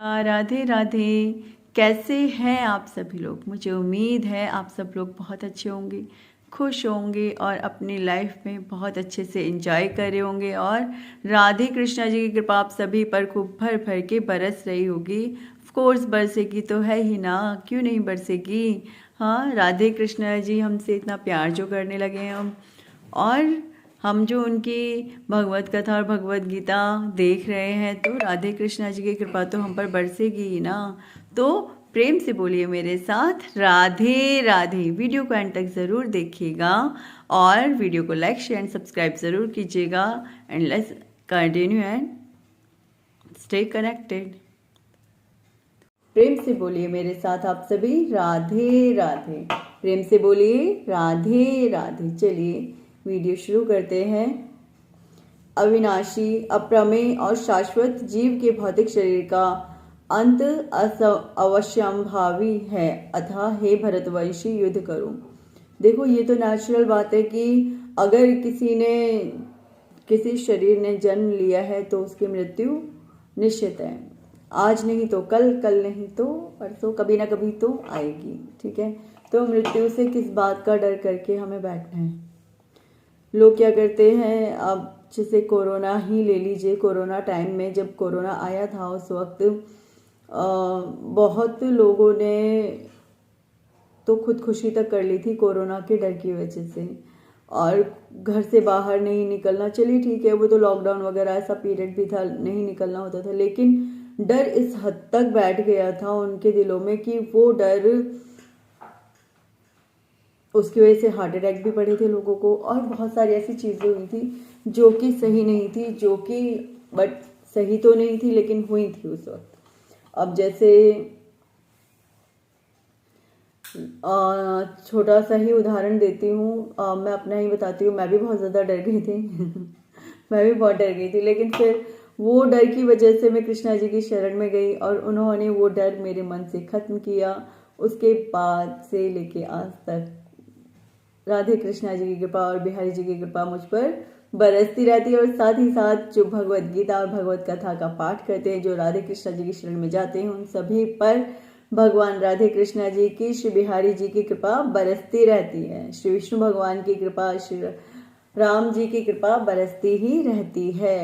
राधे राधे। कैसे हैं आप सभी लोग? मुझे उम्मीद है आप सब लोग बहुत अच्छे होंगे, खुश होंगे और अपनी लाइफ में बहुत अच्छे से एंजॉय कर रहे होंगे। और राधे कृष्णा जी की कृपा आप सभी पर खूब भर भर के बरस रही होगी। ऑफ कोर्स बरसेगी तो है ही ना, क्यों नहीं बरसेगी। हाँ, राधे कृष्णा जी हमसे इतना प्यार जो करने लगे हैं और हम जो उनकी भगवत कथा और भगवत गीता देख रहे हैं, तो राधे कृष्णा जी की कृपा तो हम पर बरसेगी ही ना। तो प्रेम से बोलिए मेरे साथ राधे राधे। वीडियो को एंड तक ज़रूर देखिएगा और वीडियो को लाइक शेयर एंड सब्सक्राइब ज़रूर कीजिएगा। And let's continue and stay connected. प्रेम से बोलिए मेरे साथ आप सभी राधे राधे। प्रेम से बोलिए राधे राधे। चलिए वीडियो शुरू करते हैं। अविनाशी, अप्रमेय और शाश्वत जीव के भौतिक शरीर का अंत अवश्यंभावी है, अतः हे भरतवंशी युद्ध करो। देखो, ये तो नेचुरल बात है कि अगर किसी शरीर ने जन्म लिया है तो उसकी मृत्यु निश्चित है। आज नहीं तो कल, कल नहीं तो परसों, कभी ना कभी तो आएगी। ठीक है, तो मृत्यु से किस बात का डर करके हमें बैठना है। लोग क्या करते हैं, अब जैसे कोरोना ही ले लीजिए। कोरोना टाइम में जब कोरोना आया था उस वक्त बहुत लोगों ने तो खुदकुशी तक कर ली थी कोरोना के डर की वजह से। और घर से बाहर नहीं निकलना, चलिए ठीक है, वो तो लॉकडाउन वगैरह ऐसा पीरियड भी था, नहीं निकलना होता था, लेकिन डर इस हद तक बैठ गया था उनके दिलों में कि वो डर, उसकी वजह से हार्ट अटैक भी पड़े थे लोगों को और बहुत सारी ऐसी चीज़ें हुई थी जो कि सही नहीं थी, जो कि बट सही तो नहीं थी लेकिन हुई थी उस वक्त। अब जैसे छोटा सा ही उदाहरण देती हूँ, मैं अपना ही बताती हूँ। मैं भी बहुत ज़्यादा डर गई थी मैं भी बहुत डर गई थी, लेकिन फिर वो डर की वजह से मैं कृष्णा जी की शरण में गई और उन्होंने वो डर मेरे मन से ख़त्म किया। उसके बाद से लेके आज तक राधे कृष्णा जी की कृपा और बिहारी जी की कृपा मुझ पर बरसती रहती है। और साथ ही साथ जो भगवत गीता और भगवत कथा का पाठ करते हैं, जो राधे कृष्णा जी की शरण में जाते हैं, उन सभी पर भगवान राधे कृष्णा जी की, श्री बिहारी जी की कृपा बरसती रहती है। श्री विष्णु भगवान की कृपा, श्री राम जी की कृपा बरसती ही रहती है।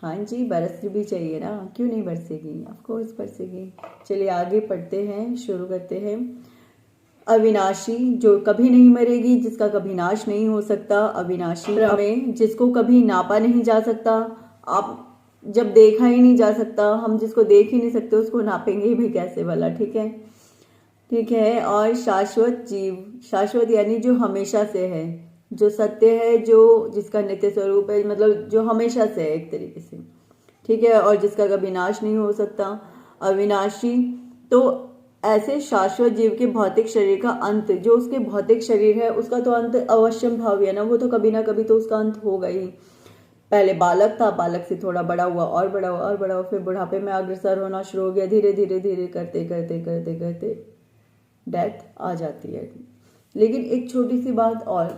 हाँ जी, बरसनी भी चाहिए ना, क्यों नहीं बरसेगी, ऑफ कोर्स बरसेगी। चलिए आगे पढ़ते हैं, शुरू करते हैं। अविनाशी, जो कभी नहीं मरेगी, जिसका कभी नाश नहीं हो सकता। अविनाशी में जिसको कभी नापा नहीं जा सकता। आप जब देखा ही नहीं जा सकता, हम जिसको देख ही नहीं सकते उसको नापेंगे भी कैसे भला। ठीक है, ठीक है। और शाश्वत जीव, शाश्वत यानी जो हमेशा से है, जो सत्य है, जो जिसका नित्य स्वरूप है, मतलब जो हमेशा से है एक तरीके से। ठीक है, और जिसका कभी नाश नहीं हो सकता। अविनाशी, तो ऐसे शाश्वत जीव के भौतिक शरीर का अंत, जो उसके भौतिक शरीर है उसका तो अंत अवश्यम भावी है ना, वो तो कभी ना कभी तो उसका अंत होगा ही। पहले बालक था, बालक से थोड़ा बड़ा हुआ और बड़ा हुआ और बड़ा हुआ, फिर बुढ़ापे में अग्रसर होना शुरू हो गया। धीरे धीरे धीरे करते करते करते करते डेथ आ जाती है। लेकिन एक छोटी सी बात और,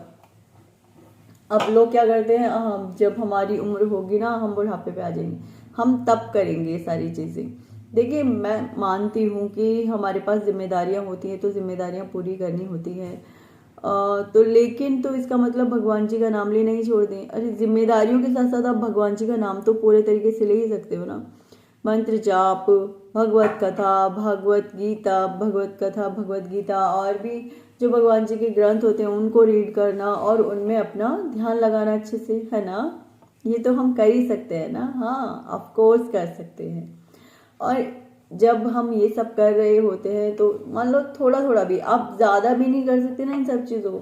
अब लोग क्या करते हैं, हम जब हमारी उम्र होगी ना, हम बुढ़ापे पे आ जाएंगे, हम तब करेंगे ये सारी चीज़ें। देखिए, मैं मानती हूँ कि हमारे पास जिम्मेदारियाँ होती हैं तो जिम्मेदारियाँ पूरी करनी होती हैं, तो लेकिन तो इसका मतलब भगवान जी का नाम लेना ही छोड़ दें। अरे, जिम्मेदारियों के साथ साथ आप भगवान जी का नाम तो पूरे तरीके से ले ही सकते हो ना। मंत्र जाप, भगवत कथा, भगवत गीता, भगवत कथा, भगवत गीता, और भी जो भगवान जी के ग्रंथ होते हैं उनको रीड करना और उनमें अपना ध्यान लगाना अच्छे से, है ना। ये तो हम कर ही सकते हैं ना। हाँ, ऑफ कोर्स कर सकते हैं। और जब हम ये सब कर रहे होते हैं तो मान लो थोड़ा थोड़ा भी, आप ज़्यादा भी नहीं कर सकते ना इन सब चीज़ों को,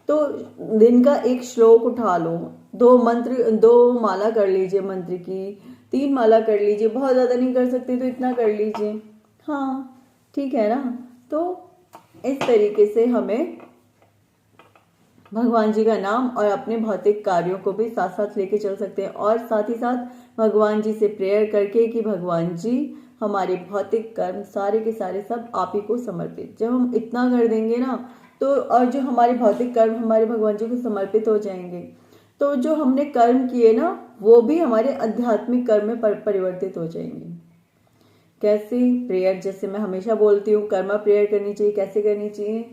तो दिन का एक श्लोक उठा लो, 2 माला कर लीजिए मंत्र की, 3 माला कर लीजिए, बहुत ज़्यादा नहीं कर सकते तो इतना कर लीजिए। हाँ, ठीक है ना। तो इस तरीके से हमें भगवान जी का नाम और अपने भौतिक कार्यों को भी साथ साथ लेके चल सकते हैं, और साथ ही साथ भगवान जी से प्रेयर करके कि भगवान जी हमारे भौतिक कर्म सारे के सारे सब आप ही को समर्पित। जब हम इतना कर देंगे ना, तो और जो हमारे भौतिक कर्म हमारे भगवान जी को समर्पित हो जाएंगे, तो जो हमने कर्म किए ना वो भी हमारे आध्यात्मिक कर्म में परिवर्तित हो जाएंगे। कैसे प्रेयर, जैसे मैं हमेशा बोलती हूँ, कर्मा प्रेयर करनी चाहिए। कैसे करनी चाहिए?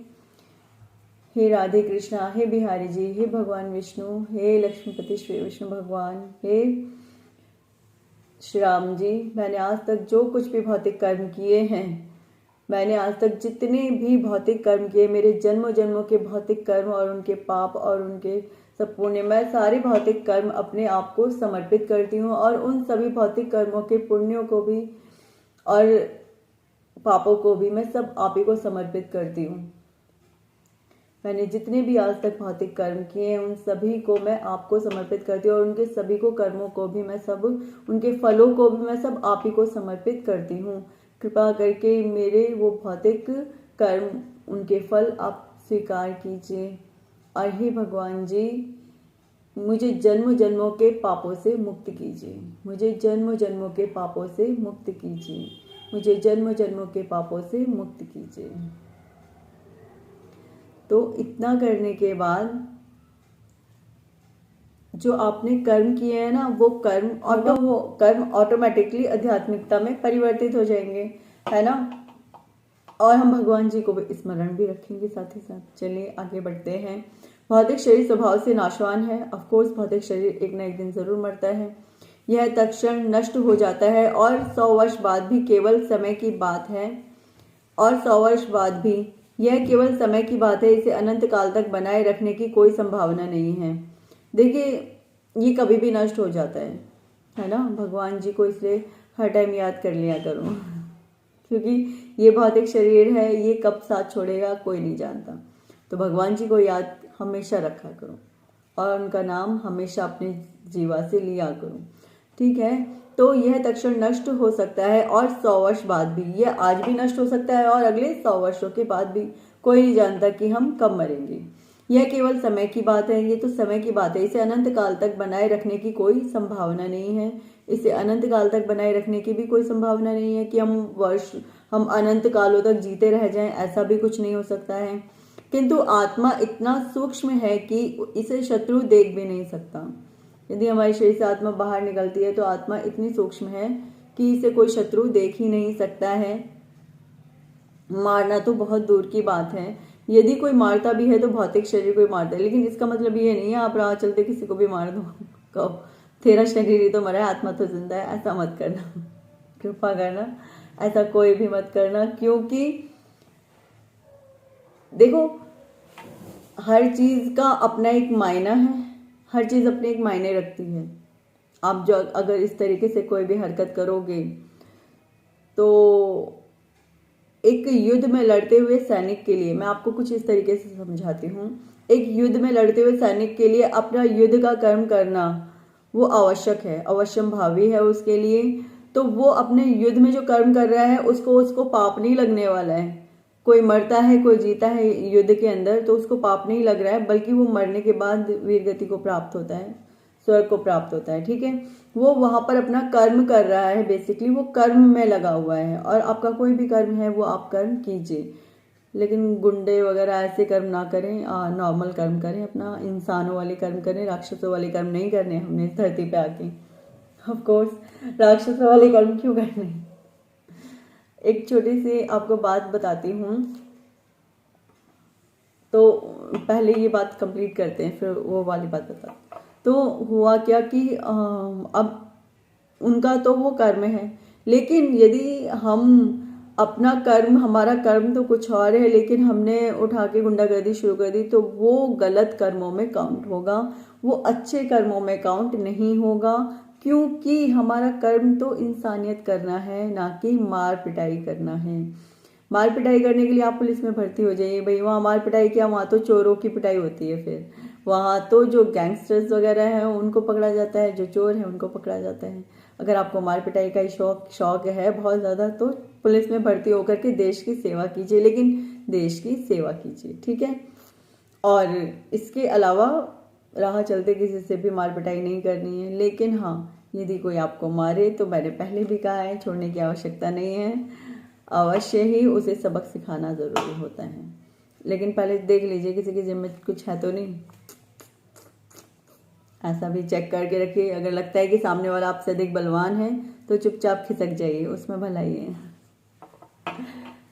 हे राधे कृष्णा, हे बिहारी जी, हे भगवान विष्णु, हे लक्ष्मीपति श्री विष्णु भगवान, हे श्री राम जी, मैंने आज तक जो कुछ भी भौतिक कर्म किए हैं, मैंने आज तक जितने भी भौतिक कर्म किए, मेरे जन्मों जन्मों के भौतिक कर्म और उनके पाप और उनके सब पुण्य, मैं सारे भौतिक कर्म अपने आप को समर्पित करती हूँ और उन सभी भौतिक कर्मों के पुण्यों को भी और पापों को भी मैं सब आप ही को समर्पित करती हूँ। मैंने जितने भी आज तक भौतिक कर्म किए हैं उन सभी को मैं आपको समर्पित करती हूँ और उनके सभी को कर्मों को भी मैं सब, उनके फलों को भी मैं सब आप ही को समर्पित करती हूँ। कृपा करके मेरे वो भौतिक कर्म, उनके फल आप स्वीकार कीजिए। और हे भगवान जी, मुझे जन्म जन्मों के पापों से मुक्त कीजिए, मुझे जन्म जन्मों के पापों से मुक्त कीजिए, मुझे जन्म जन्मों के पापों से मुक्त कीजिए। तो इतना करने के बाद जो आपने कर्म किए हैं ना, वो कर्म ऑटोमेटिकली आध्यात्मिकता में परिवर्तित हो जाएंगे, है ना। और हम भगवान जी को स्मरण भी रखेंगे साथ ही साथ। चलिए आगे बढ़ते हैं। भौतिक शरीर स्वभाव से नाशवान है। ऑफकोर्स भौतिक शरीर एक ना एक दिन जरूर मरता है। यह तत्क्षण नष्ट हो जाता है और 100 वर्ष बाद भी केवल समय की बात है। और 100 वर्ष बाद भी यह केवल समय की बात है। इसे अनंत काल तक बनाए रखने की कोई संभावना नहीं है। देखिए, ये कभी भी नष्ट हो जाता है ना। भगवान जी को इसलिए हर टाइम याद कर लिया करो क्योंकि ये भौतिक शरीर है, ये कब साथ छोड़ेगा कोई नहीं जानता। तो भगवान जी को याद हमेशा रखा करो और उनका नाम हमेशा अपने जीवा से लिया करो, ठीक है। तो यह तत्क्षण नष्ट हो सकता है और 100 वर्ष बाद भी, यह आज भी नष्ट हो सकता है और अगले 100 वर्षों के बाद भी। कोई नहीं जानता कि हम कब मरेंगे। यह केवल समय की बात है। ये तो समय की बात है। इसे अनंत काल तक बनाए रखने की कोई संभावना नहीं है। इसे अनंत काल तक बनाए रखने की भी कोई संभावना नहीं है कि हम अनंत कालों तक जीते रह जाएं, ऐसा भी कुछ नहीं हो सकता है। किंतु आत्मा इतना सूक्ष्म है कि इसे शत्रु देख भी नहीं सकता। यदि हमारे शरीर से आत्मा बाहर निकलती है तो आत्मा इतनी सूक्ष्म है कि इसे कोई शत्रु देख ही नहीं सकता है। मारना तो बहुत दूर की बात है। यदि कोई मारता भी है तो भौतिक शरीर को ही मारता है। लेकिन इसका मतलब ये नहीं है आप राह चलते किसी को भी मार दो, कहो तेरा शरीर ही तो मरा है, आत्मा तो जिंदा है। ऐसा मत करना, कृपा करना, ऐसा कोई भी मत करना। क्योंकि देखो, हर चीज का अपना एक मायना है, हर चीज अपने एक मायने रखती है। आप जो अगर इस तरीके से कोई भी हरकत करोगे तो एक युद्ध में लड़ते हुए सैनिक के लिए, मैं आपको कुछ इस तरीके से समझाती हूँ। एक युद्ध में लड़ते हुए सैनिक के लिए अपना युद्ध का कर्म करना वो आवश्यक है, अवश्यम भावी है उसके लिए। तो वो अपने युद्ध में जो कर्म कर रहा है उसको पाप नहीं लगने वाला है। कोई मरता है, कोई जीता है युद्ध के अंदर, तो उसको पाप नहीं लग रहा है, बल्कि वो मरने के बाद वीर गति को प्राप्त होता है, स्वर्ग को प्राप्त होता है, ठीक है। वो वहां पर अपना कर्म कर रहा है, बेसिकली वो कर्म में लगा हुआ है। और आपका कोई भी कर्म है वो आप कर्म कीजिए, लेकिन गुंडे वगैरह ऐसे कर्म ना करें, नॉर्मल कर्म करें, अपना इंसानों वाले कर्म करें। राक्षसों वाले कर्म नहीं करने हमने इस धरती पे आके। ऑफ कोर्स राक्षसों वाले कर्म क्यों करने। एक छोटी सी आपको बात बताती हूँ, तो पहले ये बात कंप्लीट करते हैं फिर वो वाली बात बता। तो हुआ क्या कि अब उनका तो वो कर्म है, लेकिन यदि हम अपना कर्म, हमारा कर्म तो कुछ और है, लेकिन हमने उठा के गुंडागर्दी शुरू कर दी, तो वो गलत कर्मों में काउंट होगा, वो अच्छे कर्मों में काउंट नहीं होगा। क्योंकि हमारा कर्म तो इंसानियत करना है, ना कि मार पिटाई करना है। मार पिटाई करने के लिए आप पुलिस में भर्ती हो जाइए भाई, वहाँ मार पिटाई क्या, वहाँ तो चोरों की पिटाई होती है। फिर वहाँ तो जो गैंगस्टर्स वगैरह हैं उनको पकड़ा जाता है, जो चोर हैं उनको पकड़ा जाता है। अगर आपको मार पिटाई का शौक है बहुत ज़्यादा, तो पुलिस में भर्ती होकर के देश की सेवा कीजिए, लेकिन देश की सेवा कीजिए, ठीक है। और इसके अलावा राह चलते किसी से भी मार पिटाई नहीं करनी है। लेकिन हाँ, यदि कोई आपको मारे तो मैंने पहले भी कहा है, छोड़ने की आवश्यकता नहीं है, अवश्य ही उसे सबक सिखाना ज़रूरी होता है। लेकिन पहले देख लीजिए किसी की जिम्मे कुछ है तो नहीं, ऐसा भी चेक करके रखिए। अगर लगता है कि सामने वाला आपसे अधिक बलवान है तो चुपचाप खिसक जाइए, उसमें भलाई है।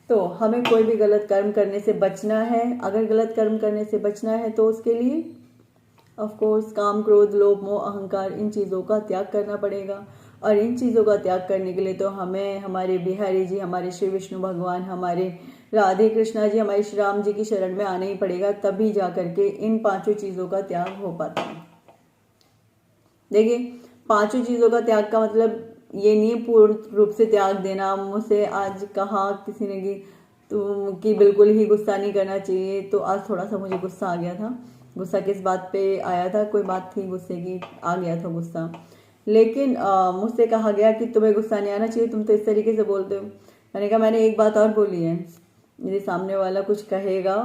तो हमें कोई भी गलत कर्म करने से बचना है। अगर गलत कर्म करने से बचना है तो उसके लिए ऑफ कोर्स काम, क्रोध, लोभ, मोह, अहंकार, इन चीज़ों का त्याग करना पड़ेगा। और इन चीज़ों का त्याग करने के लिए तो हमें हमारे बिहारी जी, हमारे श्री विष्णु भगवान, हमारे राधे कृष्णा जी, हमारे श्री राम जी की शरण में आना ही पड़ेगा, तभी जा करके इन पांचों चीज़ों का त्याग हो पाता है। देखिए, पांचों चीज़ों का त्याग का मतलब ये नहीं है पूर्ण रूप से त्याग देना। मुझसे आज कहा किसी ने कि बिल्कुल ही गुस्सा नहीं करना चाहिए, तो आज थोड़ा सा मुझे गुस्सा आ गया था। गुस्सा किस बात पे आया था, कोई बात थी गुस्से की, आ गया था गुस्सा। लेकिन मुझसे कहा गया कि तुम्हें गुस्सा नहीं आना चाहिए, तुम तो इस तरीके से बोलते हो। मैंने कहा मैंने एक बात और बोली है, यदि सामने वाला कुछ कहेगा,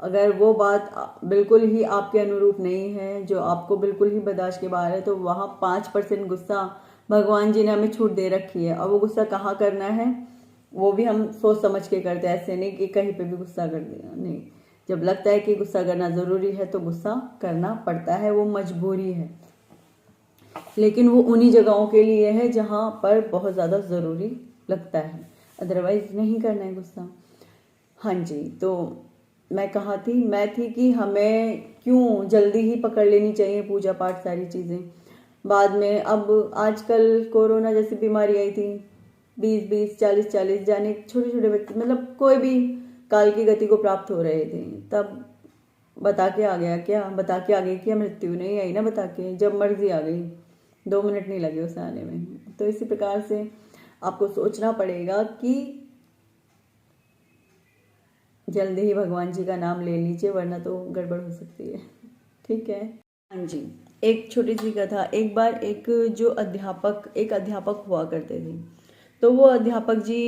अगर वो बात बिल्कुल ही आपके अनुरूप नहीं है, जो आपको बिल्कुल ही बर्दाश्त के बाहर है, तो वहाँ 5% गुस्सा भगवान जी ने हमें छूट दे रखी है। और वो गुस्सा कहाँ करना है वो भी हम सोच समझ के करते हैं, ऐसे नहीं कि कहीं पे भी गुस्सा कर दिया, नहीं। जब लगता है कि गुस्सा करना ज़रूरी है तो गुस्सा करना पड़ता है, वो मजबूरी है। लेकिन वो उन्हीं जगहों के लिए है जहाँ पर बहुत ज़्यादा ज़रूरी लगता है, अदरवाइज नहीं करना है गुस्सा। हाँ जी, तो मैं कहाँ थी, मैं थी कि हमें क्यों जल्दी ही पकड़ लेनी चाहिए पूजा पाठ सारी चीज़ें बाद में। अब आजकल कोरोना जैसी बीमारी आई थी, 20-20, 40-40 जाने छोटे छोटे बच्चे, मतलब कोई भी काल की गति को प्राप्त हो रहे थे, तब बता के आ गया, क्या बता के आ गई कि मृत्यु नहीं आई ना, बता के जब मर्जी आ गई, 2 मिनट नहीं लगे उसे आने में। तो इसी प्रकार से आपको सोचना पड़ेगा कि जल्दी ही भगवान जी का नाम ले लीजिए, वरना तो गड़बड़ हो सकती है। ठीक है। हाँ जी, एक छोटी सी कथा। एक बार एक अध्यापक हुआ करते थे। तो वो अध्यापक जी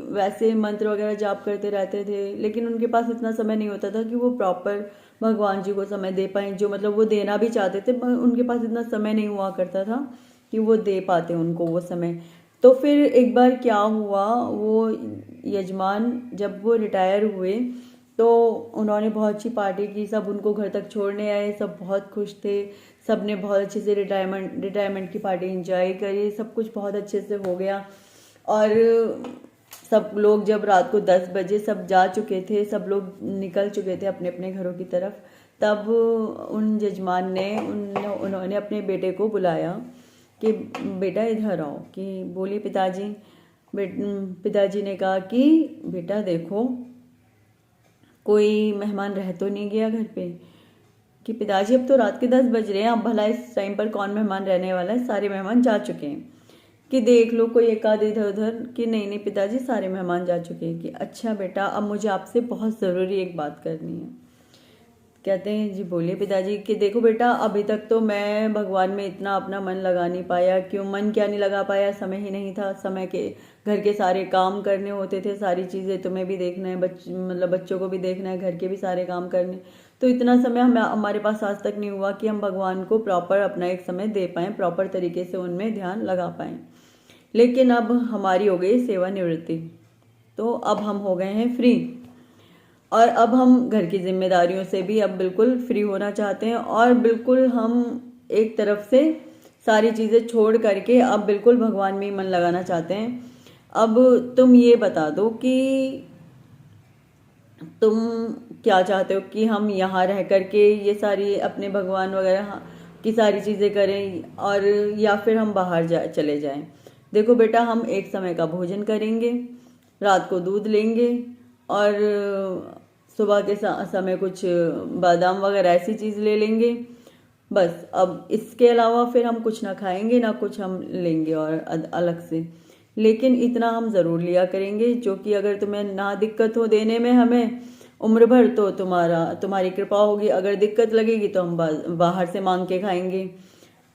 वैसे मंत्र वगैरह जाप करते रहते थे, लेकिन उनके पास इतना समय नहीं होता था कि वो प्रॉपर भगवान जी को समय दे पाए, जो मतलब वो देना भी चाहते थे, पर उनके पास इतना समय नहीं हुआ करता था कि वो दे पाते उनको वो समय। तो फिर एक बार क्या हुआ, वो यजमान जब वो रिटायर हुए तो उन्होंने बहुत अच्छी पार्टी की, सब उनको घर तक छोड़ने आए, सब बहुत खुश थे, सब ने बहुत अच्छे से रिटायरमेंट की पार्टी एंजॉय करी, सब कुछ बहुत अच्छे से हो गया। और सब लोग जब रात को 10 बजे सब जा चुके थे, सब लोग निकल चुके थे अपने अपने घरों की तरफ, तब उन यजमान ने उन्होंने अपने बेटे को बुलाया कि बेटा इधर आओ, कि बोलिए पिताजी। पिताजी ने कहा कि बेटा देखो कोई मेहमान रह तो नहीं गया घर पे। कि पिताजी अब तो रात के 10 बज रहे हैं, अब भला इस टाइम पर कौन मेहमान रहने वाला है, सारे मेहमान जा चुके हैं। कि देख लो कोई एक आध इधर उधर। कि नहीं नहीं पिताजी सारे मेहमान जा चुके हैं। कि अच्छा बेटा अब मुझे आपसे बहुत ज़रूरी एक बात करनी है। कहते हैं जी बोलिए पिताजी। कि देखो बेटा अभी तक तो मैं भगवान में इतना अपना मन लगा नहीं पाया। क्यों मन क्या नहीं लगा पाया, समय ही नहीं था। समय के घर के सारे काम करने होते थे, सारी चीज़ें तुम्हें भी देखना है, मतलब बच्चों को भी देखना है, घर के भी सारे काम करने, तो इतना समय हमारे पास आज तक नहीं हुआ कि हम भगवान को प्रॉपर अपना एक समय दे पाएँ, प्रॉपर तरीके से उनमें ध्यान लगा पाएँ। लेकिन अब हमारी हो गई सेवानिवृत्ति, तो अब हम हो गए हैं फ्री, और अब हम घर की जिम्मेदारियों से भी अब बिल्कुल फ्री होना चाहते हैं, और बिल्कुल हम एक तरफ से सारी चीज़ें छोड़ करके अब बिल्कुल भगवान में ही मन लगाना चाहते हैं। अब तुम ये बता दो कि तुम क्या चाहते हो, कि हम यहाँ रह करके ये सारी अपने भगवान वगैरह की सारी चीज़ें करें, और या फिर हम बाहर चले जाएं। देखो बेटा हम एक समय का भोजन करेंगे, रात को दूध लेंगे, और सुबह के समय कुछ बादाम वगैरह ऐसी चीज़ ले लेंगे, बस। अब इसके अलावा फिर हम कुछ ना खाएंगे ना कुछ हम लेंगे और अलग से। लेकिन इतना हम ज़रूर लिया करेंगे जो कि अगर तुम्हें ना दिक्कत हो देने में हमें उम्र भर, तो तुम्हारी कृपा होगी। अगर दिक्कत लगेगी तो हम बाहर से मांग के खाएंगे।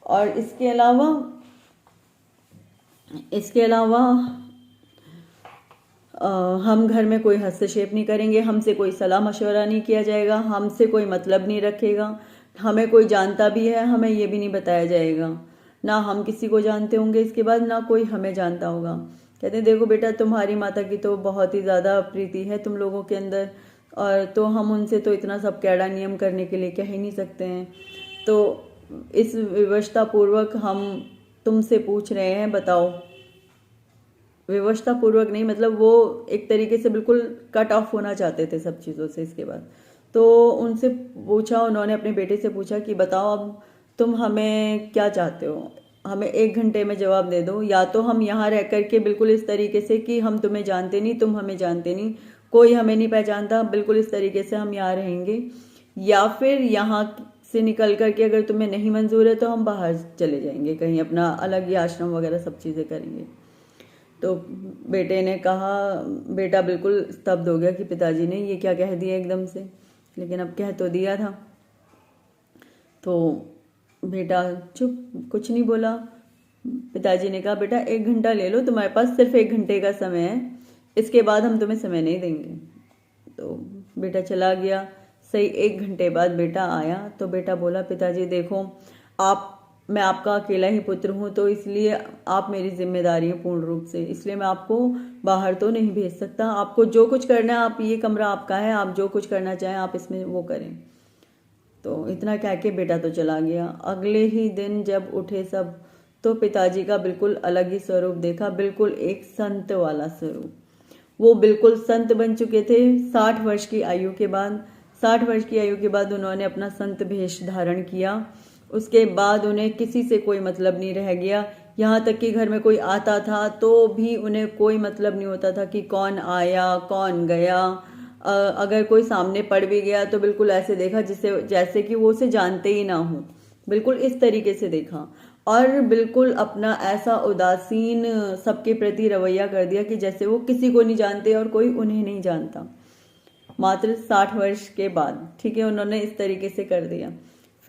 और इसके अलावा हम घर में कोई हस्तक्षेप नहीं करेंगे, हमसे कोई सलाह मशवरा नहीं किया जाएगा, हमसे कोई मतलब नहीं रखेगा, हमें कोई जानता भी है हमें ये भी नहीं बताया जाएगा, ना हम किसी को जानते होंगे इसके बाद, ना कोई हमें जानता होगा। कहते हैं देखो बेटा तुम्हारी माता की तो बहुत ही ज़्यादा प्रीति है तुम लोगों के अंदर, और तो हम उनसे तो इतना सब कैड़ा नियम करने के लिए कह ही नहीं सकते हैं। तो इस विवशता पूर्वक हम तुमसे पूछ रहे हैं, बताओ विवशता पूर्वक नहीं, मतलब वो एक तरीके से बिल्कुल कट ऑफ होना चाहते थे सब चीज़ों से। इसके बाद तो उनसे पूछा, उन्होंने अपने बेटे से पूछा कि बताओ अब तुम हमें क्या चाहते हो, हमें 1 घंटे में जवाब दे दो। या तो हम यहाँ रह करके बिल्कुल इस तरीके से कि हम तुम्हें जानते नहीं, तुम हमें जानते नहीं, कोई हमें नहीं पहचानता, बिल्कुल इस तरीके से हम यहाँ रहेंगे, या फिर यहाँ से निकल करके अगर तुम्हें नहीं मंजूर है तो हम बाहर चले जाएंगे कहीं, अपना अलग ही आश्रम वगैरह सब चीज़ें करेंगे। तो बेटे ने कहा, बेटा बिल्कुल स्तब्ध हो गया कि पिताजी ने ये क्या कह दिया एकदम से, लेकिन अब कह तो दिया था। तो बेटा चुप, कुछ नहीं बोला। पिताजी ने कहा बेटा 1 घंटा ले लो, तुम्हारे पास सिर्फ 1 घंटे का समय है, इसके बाद हम तुम्हें समय नहीं देंगे। तो बेटा चला गया। सही 1 घंटे बाद बेटा आया तो बेटा बोला पिताजी देखो, मैं आपका अकेला ही पुत्र हूँ, तो इसलिए आप मेरी जिम्मेदारी है पूर्ण रूप से, इसलिए मैं आपको बाहर तो नहीं भेज सकता। आपको जो कुछ करना है, आप, ये कमरा आपका है, आप जो कुछ करना चाहें आप इसमें वो करें। तो इतना कह के बेटा तो चला गया। अगले ही दिन जब उठे सब, तो पिताजी का बिल्कुल अलग ही स्वरूप देखा, बिल्कुल एक संत वाला स्वरूप। वो बिल्कुल संत बन चुके थे 60 वर्ष की आयु के बाद। 60 वर्ष की आयु के बाद उन्होंने अपना संत भेष धारण किया। उसके बाद उन्हें किसी से कोई मतलब नहीं रह गया। यहाँ तक कि घर में कोई आता था तो भी उन्हें कोई मतलब नहीं होता था कि कौन आया कौन गया। अगर कोई सामने पड़ भी गया तो बिल्कुल ऐसे देखा जिससे, जैसे कि वो उसे जानते ही ना हो, बिल्कुल इस तरीके से देखा। और बिल्कुल अपना ऐसा उदासीन सबके प्रति रवैया कर दिया कि जैसे वो किसी को नहीं जानते और कोई उन्हें नहीं जानता। मात्र 60 वर्ष के बाद, ठीक है, उन्होंने इस तरीके से कर दिया।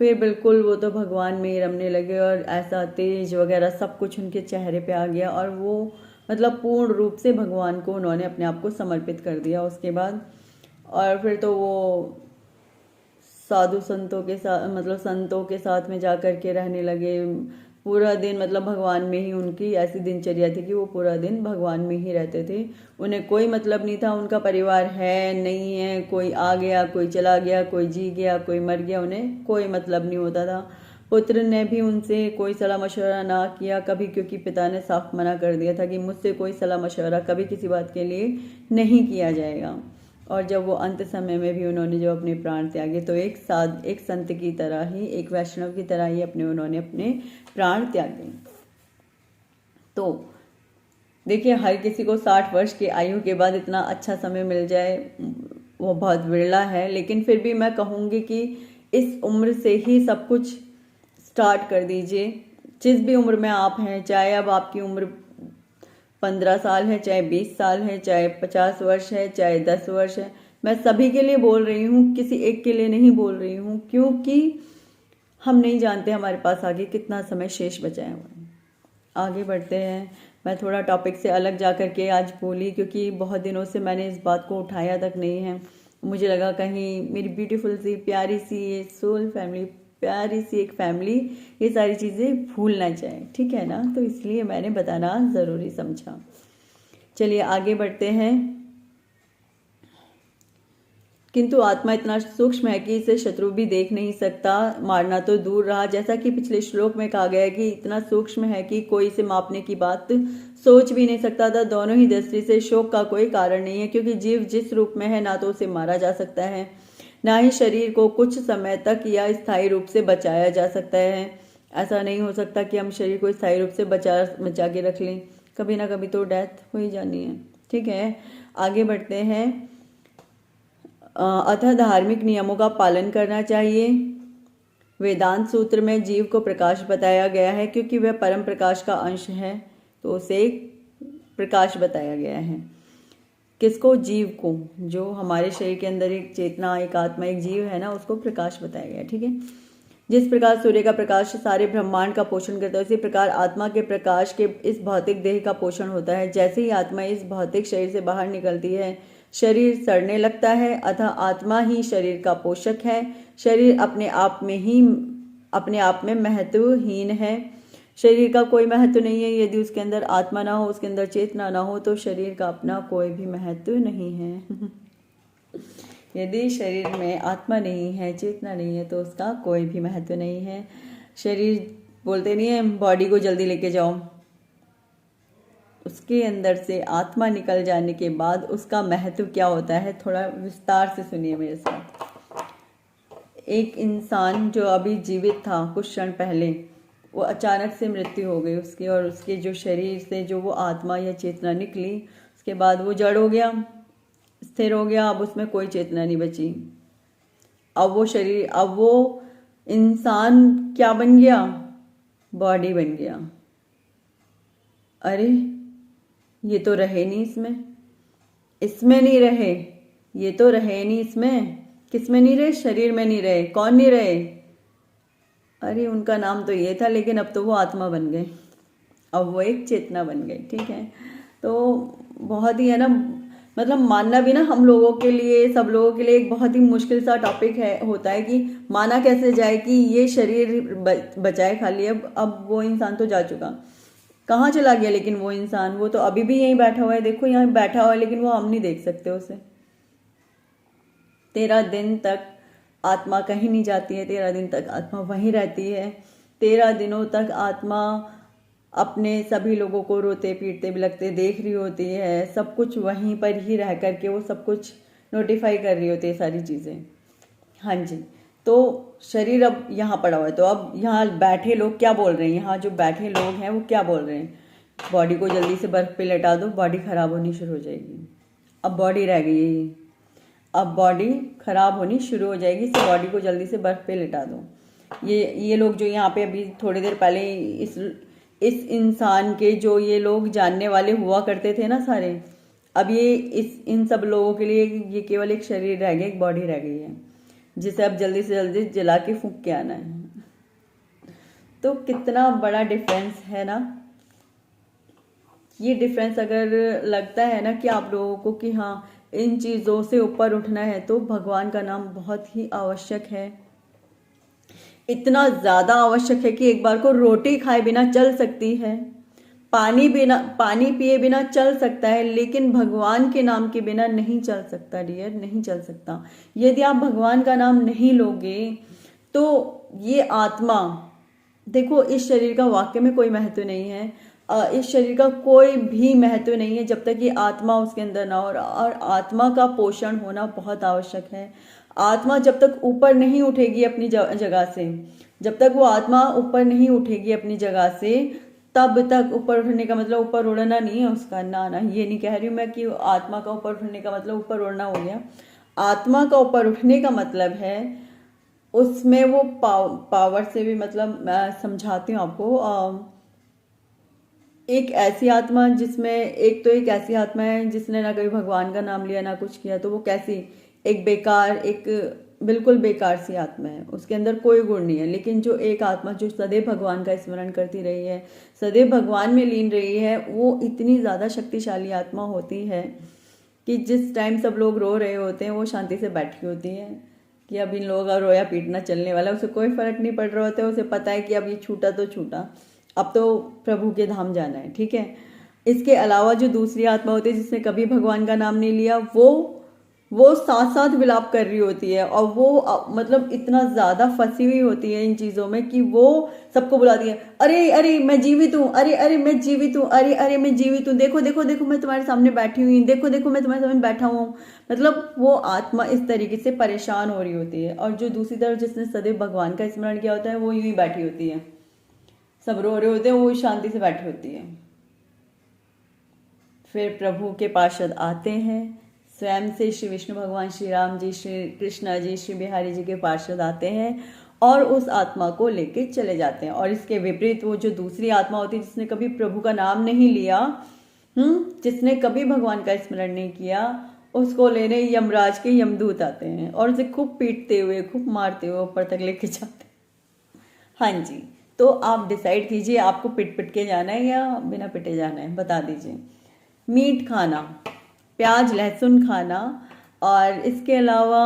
फिर बिल्कुल वो तो भगवान में ही रमने लगे और ऐसा तेज वगैरह सब कुछ उनके चेहरे पे आ गया और वो मतलब पूर्ण रूप से भगवान को उन्होंने अपने आप को समर्पित कर दिया उसके बाद। और फिर तो वो साधु संतों के साथ, मतलब संतों के साथ में जा कर के रहने लगे। पूरा दिन मतलब भगवान में ही, उनकी ऐसी दिनचर्या थी कि वो पूरा दिन भगवान में ही रहते थे। उन्हें कोई मतलब नहीं था उनका परिवार है नहीं है, कोई आ गया कोई चला गया, कोई जी गया कोई मर गया, उन्हें कोई मतलब नहीं होता था। पुत्र ने भी उनसे कोई सलाह मशवरा ना किया कभी, क्योंकि पिता ने साफ मना कर दिया था कि मुझसे कोई सलाह मशवरा कभी किसी बात के लिए नहीं किया जाएगा। और जब वो अंत समय में भी उन्होंने जो अपने प्राण त्यागे, तो एक संत की तरह ही, एक वैष्णव की तरह ही उन्होंने अपने प्राण त्यागे। तो देखिए, हर किसी को 60 वर्ष की आयु के बाद इतना अच्छा समय मिल जाए वो बहुत विरला है। लेकिन फिर भी मैं कहूँगी कि इस उम्र से ही सब कुछ स्टार्ट कर दीजिए। जिस भी उम्र में आप हैं, चाहे अब आपकी उम्र 15 साल है, चाहे 20 साल है, चाहे 50 वर्ष है, चाहे 10 वर्ष है, मैं सभी के लिए बोल रही हूँ, किसी एक के लिए नहीं बोल रही हूँ, क्योंकि हम नहीं जानते हमारे पास आगे कितना समय शेष बचा है। आगे बढ़ते हैं। मैं थोड़ा टॉपिक से अलग जा कर के आज बोली, क्योंकि बहुत दिनों से मैंने इस बात को उठाया तक नहीं है। मुझे लगा कहीं मेरी ब्यूटीफुल सी प्यारी सी सोल फैमिली, प्यारी सी एक फैमिली ये सारी चीज़ें भूल ना जाए, ठीक है ना, तो इसलिए मैंने बताना ज़रूरी समझा। चलिए आगे बढ़ते हैं। किंतु आत्मा इतना सूक्ष्म है कि इसे शत्रु भी देख नहीं सकता, मारना तो दूर रहा। जैसा कि पिछले श्लोक में कहा गया है कि इतना सूक्ष्म है कि कोई इसे मापने की बात सोच भी नहीं सकता था। दोनों ही दृष्टि से शोक का कोई कारण नहीं है, क्योंकि जीव जिस रूप में है ना तो उसे मारा जा सकता है, ना ही शरीर को कुछ समय तक या स्थायी रूप से बचाया जा सकता है। ऐसा नहीं हो सकता कि हम शरीर को स्थायी रूप से बचा के रख लें, कभी ना कभी तो डेथ हो ही जानी है, ठीक है। आगे बढ़ते हैं। अतः धार्मिक नियमों का पालन करना चाहिए। वेदांत सूत्र में जीव को प्रकाश बताया गया है, क्योंकि वह परम प्रकाश का अंश है, तो उसे प्रकाश बताया गया है। किसको? जीव को। जो हमारे शरीर के अंदर एक चेतना, एक आत्मा, एक जीव है ना, उसको प्रकाश बताया गया, ठीक है। जिस प्रकार सूर्य का प्रकाश सारे ब्रह्मांड का पोषण करता है, उसी प्रकार आत्मा के प्रकाश के इस भौतिक देह का पोषण होता है। जैसे ही आत्मा इस भौतिक शरीर से बाहर निकलती है, शरीर सड़ने लगता है, अतः आत्मा ही शरीर का पोषक है। शरीर अपने आप में महत्वहीन है। शरीर का कोई महत्व नहीं है। यदि उसके अंदर आत्मा ना हो, उसके अंदर चेतना ना हो, तो शरीर का अपना कोई भी महत्व नहीं है। यदि शरीर में आत्मा नहीं है, चेतना नहीं है, तो उसका कोई भी महत्व नहीं है। शरीर, बोलते नहीं है बॉडी को जल्दी लेके जाओ, उसके अंदर से आत्मा निकल जाने के बाद उसका महत्व क्या होता है, थोड़ा विस्तार से सुनिए मेरे साथ। एक इंसान जो अभी जीवित था कुछ क्षण पहले, वो अचानक से मृत्यु हो गई उसकी, और उसके जो शरीर से जो वो आत्मा या चेतना निकली, उसके बाद वो जड़ हो गया, स्थिर हो गया। अब उसमें कोई चेतना नहीं बची। अब वो शरीर, अब वो इंसान क्या बन गया, बॉडी बन गया। अरे ये तो रहे नहीं इसमें, इसमें नहीं रहे, ये तो रहे नहीं इसमें। किस में नहीं रहे, शरीर में नहीं रहे। कौन नहीं रहे, अरे उनका नाम तो ये था, लेकिन अब तो वो आत्मा बन गए, अब वो एक चेतना बन गई। ठीक है, तो बहुत ही है ना, मतलब मानना भी ना हम लोगों के लिए, सब लोगों के लिए एक बहुत ही मुश्किल सा टॉपिक है, होता है कि माना कैसे जाए कि ये शरीर बचाए खाली। अब वो इंसान तो जा चुका, कहाँ चला गया, लेकिन वो इंसान, वो तो अभी भी यहीं बैठा हुआ है। देखो यहाँ बैठा हुआ है, लेकिन वो हम नहीं देख सकते उसे। 13 दिन तक आत्मा कहीं नहीं जाती है, 13 दिन तक आत्मा वहीं रहती है। 13 दिनों तक आत्मा अपने सभी लोगों को रोते पीटते बिलखते देख रही होती है, सब कुछ वहीं पर ही रह करके वो सब कुछ नोटिफाई कर रही होती है, सारी चीज़ें। हाँ जी, तो शरीर अब यहाँ पड़ा हुआ है, तो अब यहाँ बैठे लोग क्या बोल रहे हैं, यहाँ जो बैठे लोग हैं वो क्या बोल रहे हैं, बॉडी को जल्दी से बर्फ पे लेटा दो, बॉडी खराब होनी शुरू हो जाएगी। अब बॉडी रह गई है, अब बॉडी खराब होनी शुरू हो जाएगी, तो बॉडी को जल्दी से बर्फ पे लेटा दो। ये लोग जो यहाँ पे अभी थोड़ी देर पहले इस इंसान के जो ये लोग जानने वाले हुआ करते थे ना सारे, अब ये इन सब लोगों के लिए ये केवल एक शरीर रह गया, एक बॉडी रह गई है, जिसे अब जल्दी से जल्दी जला के फूंक के आना है। तो कितना बड़ा डिफरेंस है ना। ये डिफरेंस अगर लगता है ना कि आप लोगों को कि हाँ इन चीज़ों से ऊपर उठना है, तो भगवान का नाम बहुत ही आवश्यक है। इतना ज़्यादा आवश्यक है कि एक बार को रोटी खाए बिना चल सकती है, पानी पिए बिना चल सकता है, लेकिन भगवान के नाम के बिना नहीं चल सकता डियर, नहीं चल सकता। यदि आप भगवान का नाम नहीं लोगे तो ये आत्मा, देखो इस शरीर का वाकई में कोई महत्व नहीं है, इस शरीर का कोई भी महत्व नहीं है जब तक ये आत्मा उसके अंदर ना हो। और आत्मा का पोषण होना बहुत आवश्यक है। आत्मा जब तक ऊपर नहीं उठेगी अपनी जगह से, जब तक वो आत्मा ऊपर नहीं उठेगी अपनी जगह से, तब तक ऊपर उठने का मतलब ऊपर उड़ना नहीं है उसका, ना ना, ये नहीं कह रही हूँ मैं कि आत्मा का ऊपर उठने का मतलब ऊपर उड़ना हो गया। आत्मा का ऊपर उठने का मतलब है उसमें वो पावर से भी, मतलब मैं समझाती हूँ आपको। एक ऐसी आत्मा जिसमें, एक तो एक ऐसी आत्मा है जिसने ना कभी भगवान का नाम लिया ना कुछ किया, तो वो कैसी, एक बेकार, एक बिल्कुल बेकार सी आत्मा है, उसके अंदर कोई गुण नहीं है। लेकिन जो एक आत्मा जो सदैव भगवान का स्मरण करती रही है, सदैव भगवान में लीन रही है, वो इतनी ज़्यादा शक्तिशाली आत्मा होती है कि जिस टाइम सब लोग रो रहे होते हैं वो शांति से बैठी होती है कि अब इन लोगों का रोया पीटना चलने वाला, उसे कोई फर्क नहीं पड़ रहा होता है। उसे पता है कि अब ये छूटा तो छूटा, अब तो प्रभु के धाम जाना है। ठीक है, इसके अलावा जो दूसरी आत्मा होती है जिसने कभी भगवान का नाम नहीं लिया, वो साथ साथ विलाप कर रही होती है, और वो मतलब इतना ज़्यादा फंसी हुई होती है इन चीज़ों में कि वो सबको बुलाती है, अरे अरे मैं जीवित हूँ, अरे अरे मैं जीवित हूँ, अरे अरे मैं जीवित हूँ, देखो देखो देखो मैं तुम्हारे सामने बैठी हुई, देखो देखो मैं तुम्हारे सामने बैठा हूँ। मतलब वो आत्मा इस तरीके से परेशान हो रही होती है, और जो दूसरी तरफ जिसने सदैव भगवान का स्मरण किया होता है वो यूं ही बैठी होती है, सब रो रहे होते हैं, वो शांति से बैठी होती है। फिर प्रभु के पार्षद आते हैं, स्वयं से श्री विष्णु भगवान, श्री राम जी, श्री कृष्णा जी, श्री बिहारी जी के पार्षद आते हैं और उस आत्मा को लेके चले जाते हैं। और इसके विपरीत वो जो दूसरी आत्मा होती है जिसने कभी प्रभु का नाम नहीं लिया, जिसने कभी भगवान का स्मरण नहीं किया, उसको लेने यमराज के यमदूत आते हैं और उसे खूब पीटते हुए, खूब मारते हुए ऊपर तक लेके जाते हैं। हाँ जी, तो आप डिसाइड कीजिए आपको पिट पिट के जाना है या बिना पिटे जाना है, बता दीजिए। मीट खाना, प्याज लहसुन खाना, और इसके अलावा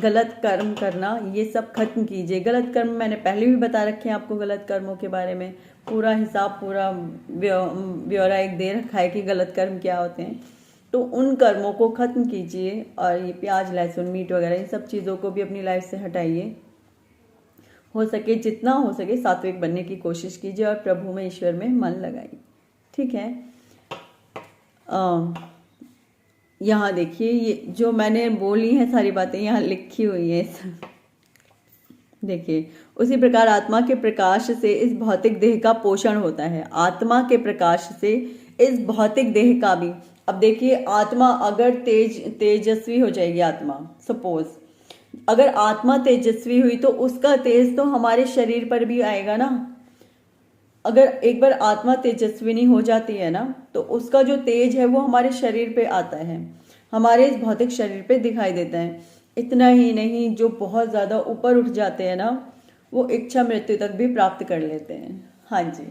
गलत कर्म करना, ये सब खत्म कीजिए। गलत कर्म मैंने पहले भी बता रखे हैं आपको, गलत कर्मों के बारे में पूरा हिसाब, पूरा ब्यौरा एक दे रखा है कि गलत कर्म क्या होते हैं। तो उन कर्मों को खत्म कीजिए, और ये प्याज लहसुन मीट वगैरह इन सब चीज़ों को भी अपनी लाइफ से हटाइए। हो सके, जितना हो सके सात्विक बनने की कोशिश कीजिए और प्रभु में, ईश्वर में मन लगाइए। ठीक है। यहाँ देखिए, ये जो मैंने बोली हैं सारी बातें यहाँ लिखी हुई हैं। देखिए, उसी प्रकार आत्मा के प्रकाश से इस भौतिक देह का पोषण होता है। आत्मा के प्रकाश से इस भौतिक देह का भी, अब देखिए, आत्मा अगर तेजस्वी हो जाएगी, आत्मा सपोज अगर आत्मा तेजस्वी हुई तो उसका तेज तो हमारे शरीर पर भी आएगा ना। अगर एक बार आत्मा तेजस्विनी हो जाती है ना, तो उसका जो तेज है वो हमारे शरीर पे आता है, हमारे इस भौतिक शरीर पे दिखाई देता है। इतना ही नहीं, जो बहुत ज़्यादा ऊपर उठ जाते हैं ना, वो इच्छा मृत्यु तक भी प्राप्त कर लेते हैं। हाँ जी,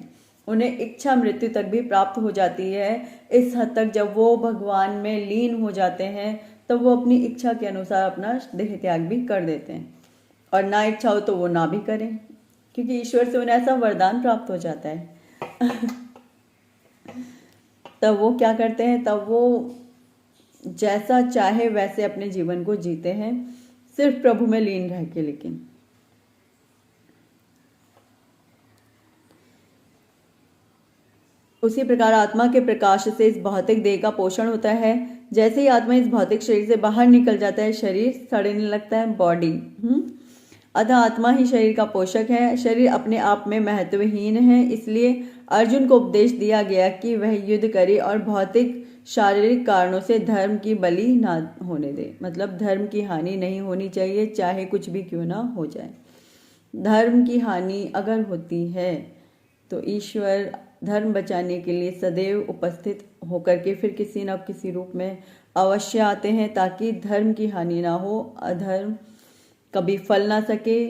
उन्हें इच्छा मृत्यु तक भी प्राप्त हो जाती है। इस हद तक जब वो भगवान में लीन हो जाते हैं, तब वो अपनी इच्छा के अनुसार अपना देह त्याग भी कर देते हैं, और ना इच्छा हो तो वो ना भी करें, क्योंकि ईश्वर से उन्हें ऐसा वरदान प्राप्त हो जाता है। तब वो क्या करते हैं, तब वो जैसा चाहे वैसे अपने जीवन को जीते हैं, सिर्फ प्रभु में लीन रह के। लेकिन उसी प्रकार आत्मा के प्रकाश से इस भौतिक देह का पोषण होता है। जैसे ही आत्मा इस भौतिक शरीर से बाहर निकल जाता है, शरीर सड़ने लगता है, बॉडी। अतः आत्मा ही शरीर का पोषक है। शरीर अपने आप में महत्वहीन है, इसलिए अर्जुन को उपदेश दिया गया कि वह युद्ध करे और भौतिक शारीरिक कारणों से धर्म की बलि ना होने दे। मतलब धर्म की हानि नहीं होनी चाहिए, चाहे कुछ भी क्यों ना हो जाए। धर्म की हानि अगर होती है तो ईश्वर धर्म बचाने के लिए सदैव उपस्थित होकर के फिर किसी न किसी रूप में अवश्य आते हैं, ताकि धर्म की हानि ना हो, अधर्म कभी फल ना सके,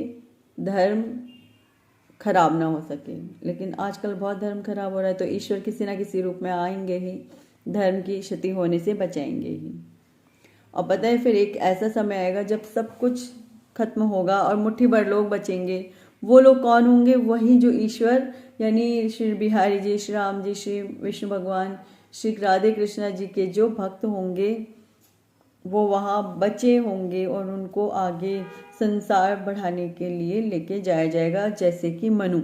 धर्म खराब ना हो सके। लेकिन आजकल बहुत धर्म खराब हो रहा है, तो ईश्वर किसी ना किसी रूप में आएंगे ही, धर्म की क्षति होने से बचाएंगे ही। और पता है, फिर एक ऐसा समय आएगा जब सब कुछ खत्म होगा और मुट्ठी भर लोग बचेंगे। वो लोग कौन होंगे? वही जो ईश्वर यानी श्री बिहारी जी, श्री राम जी, श्री विष्णु भगवान, श्री राधे कृष्णा जी के जो भक्त होंगे, वो वहाँ बचे होंगे और उनको आगे संसार बढ़ाने के लिए लेके जाया जाएगा। जैसे कि मनु,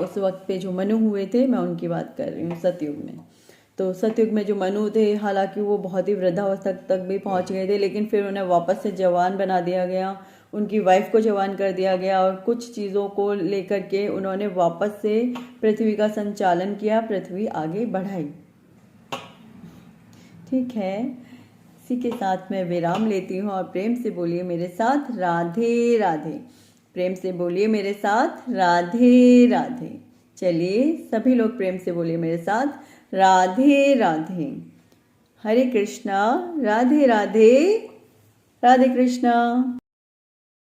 उस वक्त पे जो मनु हुए थे, मैं उनकी बात कर रही हूँ, सतयुग में। तो सतयुग में जो मनु थे, हालांकि वो बहुत ही वृद्धावस्था तक भी पहुँच गए थे, लेकिन फिर उन्हें वापस से जवान बना दिया गया, उनकी वाइफ को जवान कर दिया गया, और कुछ चीज़ों को लेकर के उन्होंने वापस से पृथ्वी का संचालन किया, पृथ्वी आगे बढ़ाई। ठीक है, इसी के साथ मैं विराम लेती हूँ, और प्रेम से बोलिए मेरे साथ राधे राधे। प्रेम से बोलिए मेरे साथ राधे राधे। चलिए सभी लोग प्रेम से बोलिए मेरे साथ राधे राधे। हरे कृष्णा, राधे राधे, राधे कृष्णा।